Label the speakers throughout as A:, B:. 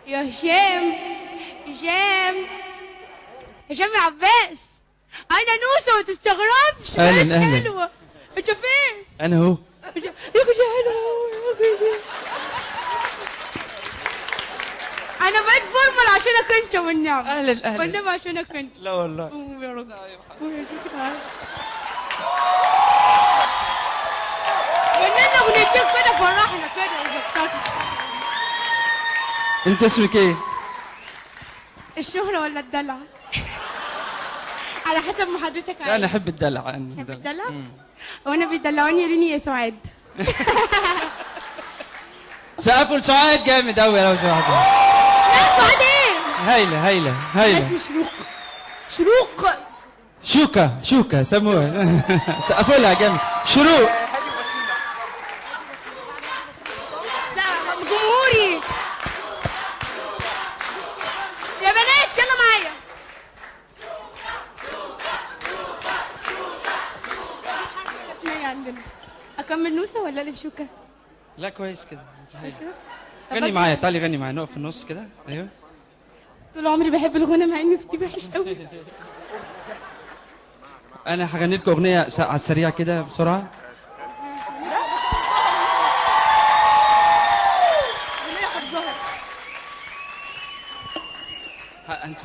A: يا هشام هشام يا عباس، انا نوسه ما تستغربش.
B: اهلا اهلا.
A: حلوه. انت فين؟
B: انا اهو.
A: يا كنت حلوه يا كنت. انا بقيت فورمال عشانك انت والنعم.
B: اهلا اهلا
A: والنعم عشانك انت.
B: لا والله.
A: قوم يا رب. مننا اغنيتين كده فرحنا كده وظبطنا.
B: انت اسمك ايه؟
A: الشهرة ولا الدلع؟ على حسب ما حضرتك عايز.
B: لا انا احب الدلع.
A: تحب الدلع؟ وانا بيدلعوني ريني يا سعاد.
B: سقفوا لسعاد جامد قوي لو سمحت.
A: لا سعاد ايه؟
B: هايله هايله هايله.
A: اسمه شروق.
B: شوكه سموها. سقفوا لها جامد. شروق.
A: لا جمهوري يا بنات يلا معايا. اسمعي عندنا اكمل نوسه ولا اقلب شوكه؟
B: لا كويس كده.
A: كده
B: غني معايا، تعالي غني معايا، نقف في النص كده. ايوه.
A: طول عمري بحب الغنى مع ان صوتي وحش قوي.
B: انا هغني لكم اغنيه على السريع كده بسرعه. انت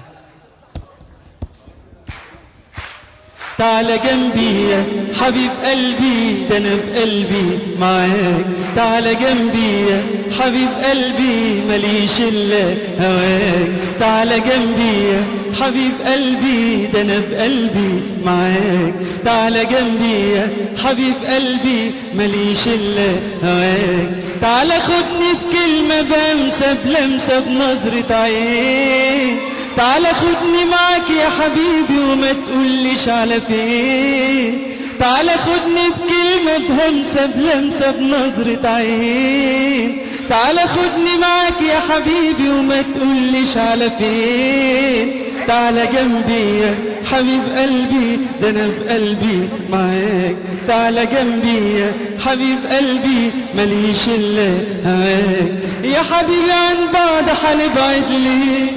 B: تعال جنبي يا حبيب قلبي، ده انا بقلبي معاك. تعال جنبي يا حبيب قلبي، ماليش الا هواك. تعال جنبي يا حبيب قلبي، ده انا بقلبي معاك. تعال جنبي يا حبيب قلبي، ماليش الا هواك. تعال خدني بكلمه بمسه بلمسه بنظره عين. تعال خدني معاك يا حبيبي وما تقوليش على فين. تعال خدني بكلمة بهمسة بلمسة بنظرة عين. تعال خدني معاك يا حبيبي وما تقوليش على فين. تعال جنبي يا حبيب قلبي، ده انا بقلبي معاك. تعال جنبي يا حبيب قلبي، ماليش الا هواك. يا حبيبي عن بعض هنبعد ليه،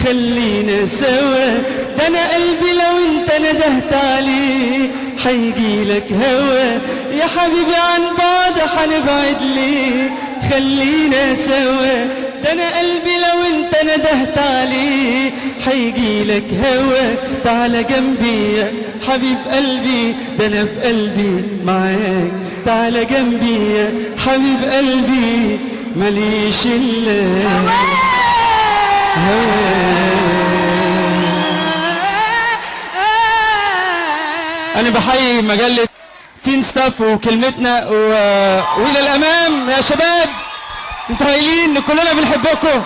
B: خلينا سوا. ده انا قلبي لو انت ندهت عليه هيجيلك هوا. يا حبيبي عن بعض هنبعد ليه، خلينا سوا. ده انا قلبي لو انت ندهت عليه هيجيلك هوا. تعال جنبي يا حبيب قلبي، ده انا بقلبي معاك. تعال جنبي يا حبيب قلبي، ماليش الا أنا بحيي مجلة تين ستاف وكلمتنا وإلى الأمام يا شباب. انتوا هايلين، كلنا بنحبكم.